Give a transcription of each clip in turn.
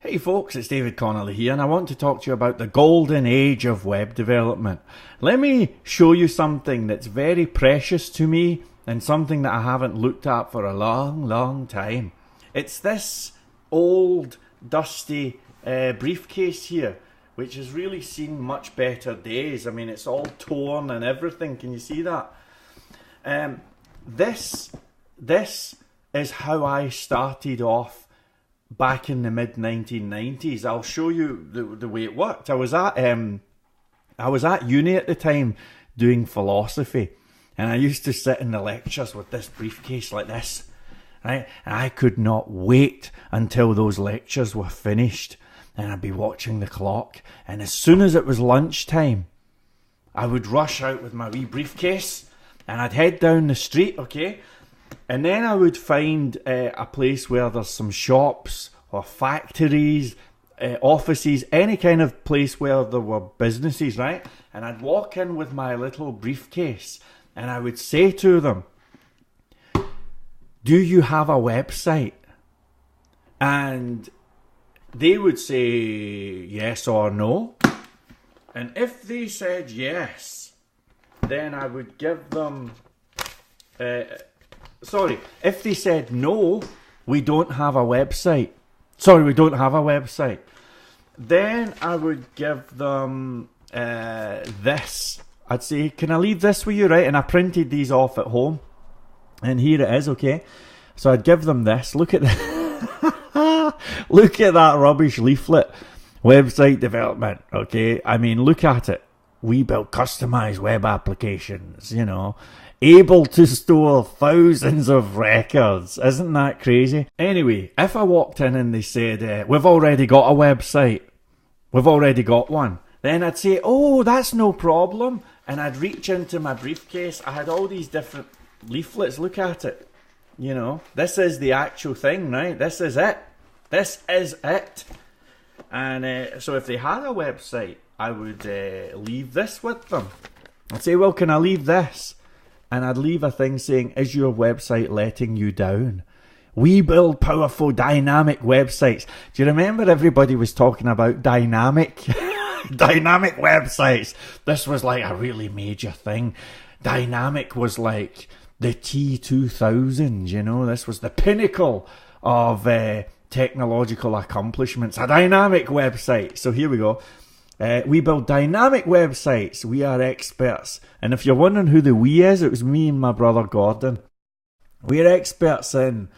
Hey folks, it's David Connolly here, and I want to talk to you about the golden age of web development. Let me show you something that's very precious to me and something that I haven't looked at for a long time. It's this old, dusty briefcase here, which has really seen much better days. I mean, it's all torn and everything. Can you see that? This is how I started off back in the mid 1990s. I'll show you the way it worked. I was at uni at the time doing philosophy, and I used to sit in the lectures with this briefcase like this, right? And I could not wait until those lectures were finished, and I'd be watching the clock, and as soon as it was lunchtime, I would rush out with my wee briefcase, and I'd head down the street, okay? And then I would find a place where there's some shops or factories, offices, any kind of place where there were businesses, right? And I'd walk in with my little briefcase and I would say to them, "Do you have a website?" And they would say yes or no. And if they said yes, then I would give them... if they said no, we don't have a website. Then I would give them this. I'd say, "Can I leave this with you?" Right? And I printed these off at home. And here it is, okay? So I'd give them this. Look at that. Look at that rubbish leaflet. Website development, okay? I mean, look at it. We build customized web applications, you know. Able to store thousands of records. Isn't that crazy? Anyway, if I walked in and they said, "We've already got a website. We've already got one." Then I'd say, "Oh, that's no problem." And I'd reach into my briefcase. I had all these different leaflets. Look at it. You know, this is the actual thing, right? This is it. This is it. And so if they had a website, I would leave this with them. I'd say, "Well, can I leave this?" And I'd leave a thing saying, "Is your website letting you down? We build powerful dynamic websites." Do you remember everybody was talking about dynamic websites? This was like a really major thing. Dynamic was like the T2000, you know. This was the pinnacle of technological accomplishments. A dynamic website. So here we go. We build dynamic websites. We are experts. And if you're wondering who the we is, it was me and my brother Gordon. We're experts in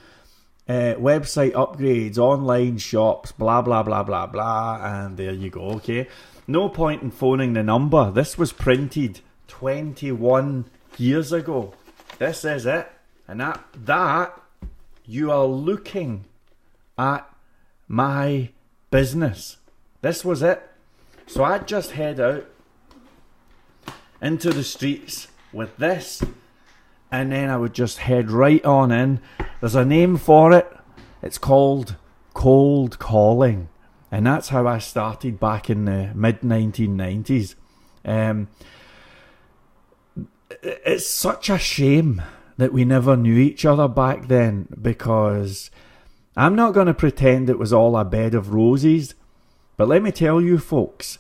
website upgrades, online shops, blah, blah, blah, blah, blah. And there you go, okay? No point in phoning the number. This was printed 21 years ago. This is it. And that you are looking at my business. This was it. So I'd just head out into the streets with this, and then I would just head right on in. There's a name for it. It's called cold calling. And that's how I started back in the mid-1990s. It's such a shame that we never knew each other back then, because I'm not going to pretend it was all a bed of roses. But let me tell you folks,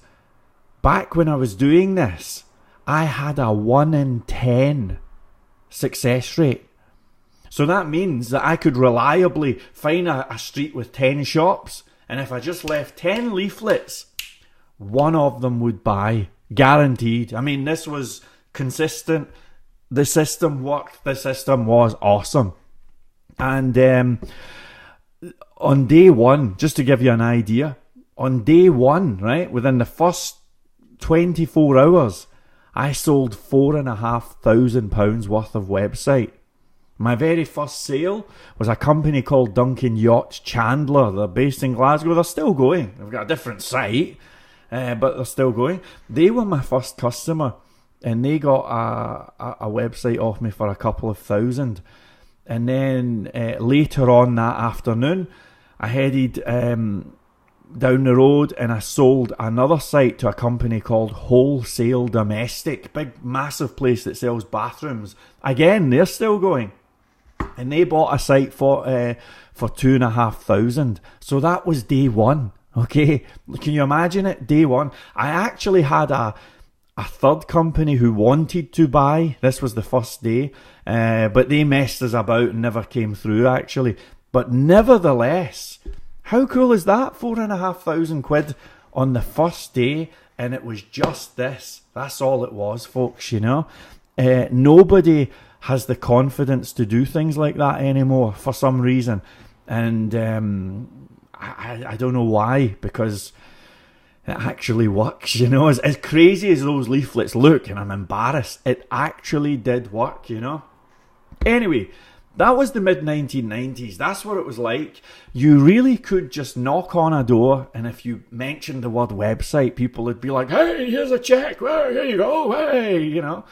back when I was doing this, I had a 1 in 10 success rate. So that means that I could reliably find a street with 10 shops, and if I just left 10 leaflets, one of them would buy. Guaranteed. I mean, this was consistent. The system worked. The system was awesome. And on day one, just to give you an idea, on day one, right, within the first 24 hours, I sold £4,500 worth of website. My very first sale was a company called Duncan Yacht Chandler. They're based in Glasgow. They're still going. They've got a different site, but they're still going. They were my first customer, and they got a website off me for a couple of thousand. And then later on that afternoon, I headed down the road and I sold another site to a company called Wholesale Domestic. Big, massive place that sells bathrooms. Again, they're still going. And they bought a site for $2,500. So that was day one. Okay, can you imagine it? Day one. I actually had a third company who wanted to buy. This was the first day, but they messed us about and never came through actually. But nevertheless, how cool is that? £4,500 on the first day, and it was just this. That's all it was, folks, you know. Nobody has the confidence to do things like that anymore for some reason. And I don't know why, because it actually works, you know. As crazy as those leaflets look, and I'm embarrassed, it actually did work, you know. Anyway, that was the mid-1990s. That's what it was like. You really could just knock on a door, and if you mentioned the word website, people would be like, hey, here's a check. Well, here you go. Hey, you know.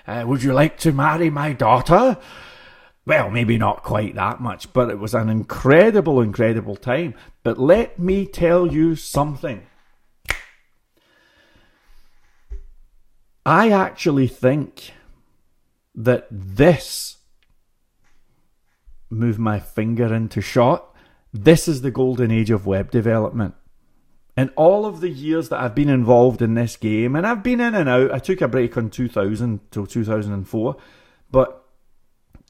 Would you like to marry my daughter? Well, maybe not quite that much, but it was an incredible, incredible time. But let me tell you something. I actually think that this, move my finger into shot, this is the golden age of web development. In all of the years that I've been involved in this game, and I've been in and out, I took a break on 2000 till 2004, but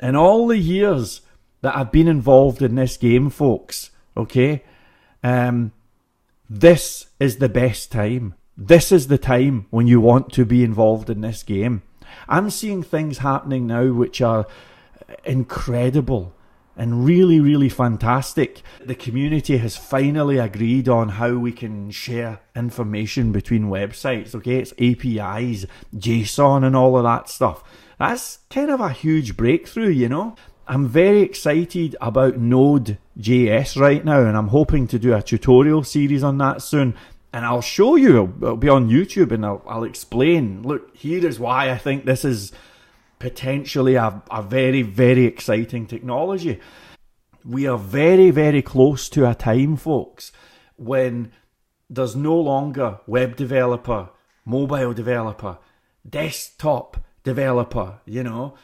in all the years that I've been involved in this game, folks, okay, this is the best time. This is the time when you want to be involved in this game. I'm seeing things happening now which are incredible and really, really fantastic. The community has finally agreed on how we can share information between websites, okay? It's APIs, JSON and all of that stuff. That's kind of a huge breakthrough, you know? I'm very excited about Node.js right now, and I'm hoping to do a tutorial series on that soon. And I'll show you, it'll be on YouTube, and I'll explain, look, here is why I think this is potentially a very, very exciting technology. We are very, very close to a time, folks, when there's no longer web developer, mobile developer, desktop developer, you know,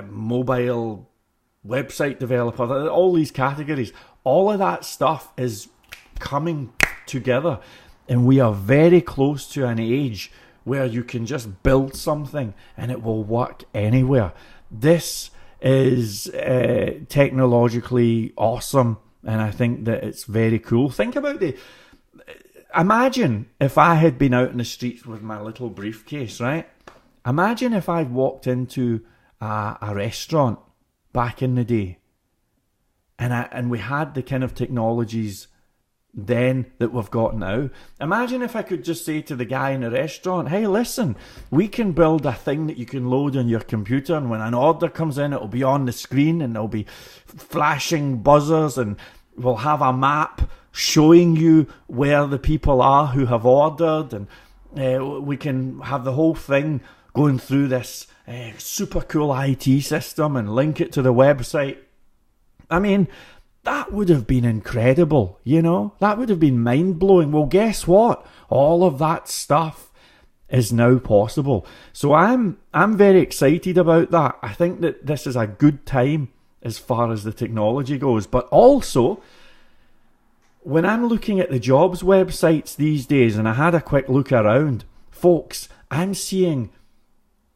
mobile website developer, all these categories. All of that stuff is coming together, and we are very close to an age where you can just build something and it will work anywhere. This is technologically awesome, and I think that it's very cool. Think about imagine if I had been out in the streets with my little briefcase, right? Imagine if I'd walked into a restaurant back in the day, and we had the kind of technologies then that we've got now. Imagine if I could just say to the guy in the restaurant, hey, listen, we can build a thing that you can load on your computer, and when an order comes in, it'll be on the screen and there'll be flashing buzzers, and we'll have a map showing you where the people are who have ordered, and we can have the whole thing going through this super cool IT system and link it to the website. I mean, that would have been incredible, you know? That would have been mind-blowing. Well, guess what? All of that stuff is now possible. So I'm very excited about that. I think that this is a good time as far as the technology goes. But also, when I'm looking at the jobs websites these days, and I had a quick look around, folks, I'm seeing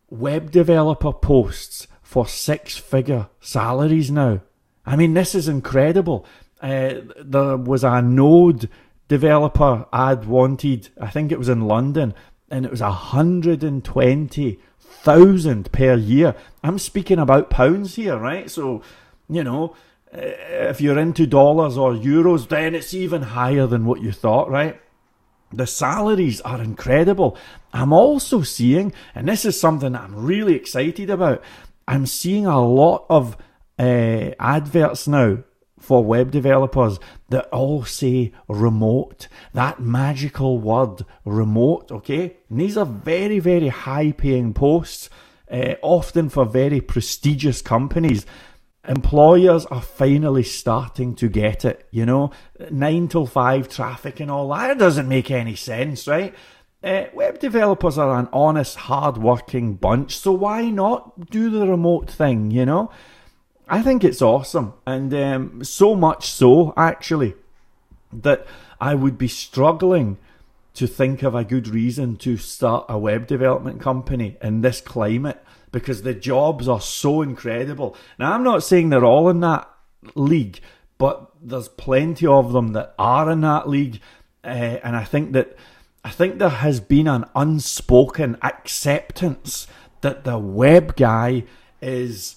web developer posts for 6-figure salaries now. I mean, this is incredible. There was a Node developer ad wanted, I think it was in London, and it was 120,000 per year. I'm speaking about pounds here, right? So, you know, if you're into dollars or euros, then it's even higher than what you thought, right? The salaries are incredible. I'm also seeing, and this is something I'm really excited about, I'm seeing a lot of adverts now for web developers that all say remote. That magical word, remote, okay? And these are very, very high paying posts, often for very prestigious companies. Employers are finally starting to get it, you know? 9 till 5 traffic and all that, it doesn't make any sense, right? Web developers are an honest, hard-working bunch, so why not do the remote thing, you know? I think it's awesome, and so much so, actually, that I would be struggling to think of a good reason to start a web development company in this climate, because the jobs are so incredible. Now, I'm not saying they're all in that league, but there's plenty of them that are in that league, and I think there has been an unspoken acceptance that the web guy is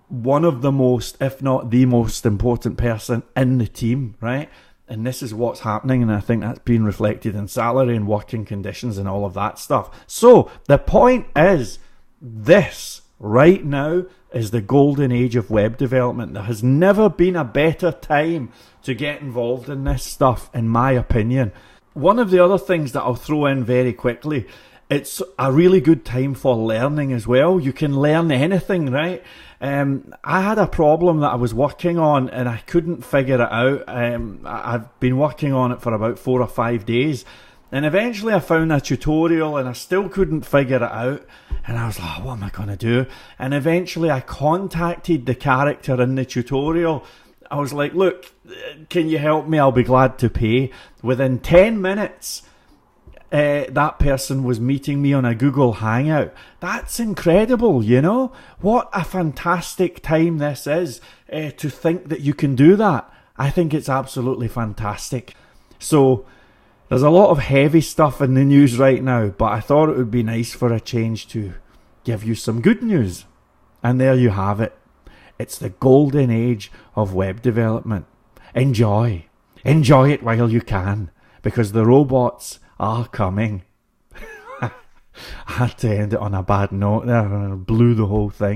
one of the most, if not the most important person in the team, right? And this is what's happening, and I think that's being reflected in salary and working conditions and all of that stuff. So the point is, this right now is the golden age of web development. There has never been a better time to get involved in this stuff, in my opinion. One of the other things that I'll throw in very quickly, it's a really good time for learning as well. You can learn anything, right? I had a problem that I was working on and I couldn't figure it out. I've been working on it for about 4 or 5 days, and eventually I found a tutorial and I still couldn't figure it out, and I was like, what am I going to do? And eventually I contacted the character in the tutorial. I was like, look, can you help me? I'll be glad to pay. Within 10 minutes, that person was meeting me on a Google Hangout. That's incredible, you know? What a fantastic time this is, to think that you can do that. I think it's absolutely fantastic. So, there's a lot of heavy stuff in the news right now, but I thought it would be nice for a change to give you some good news. And there you have it. It's the golden age of web development. Enjoy. Enjoy it while you can, because the robots are coming. I had to end it on a bad note there, and blew the whole thing.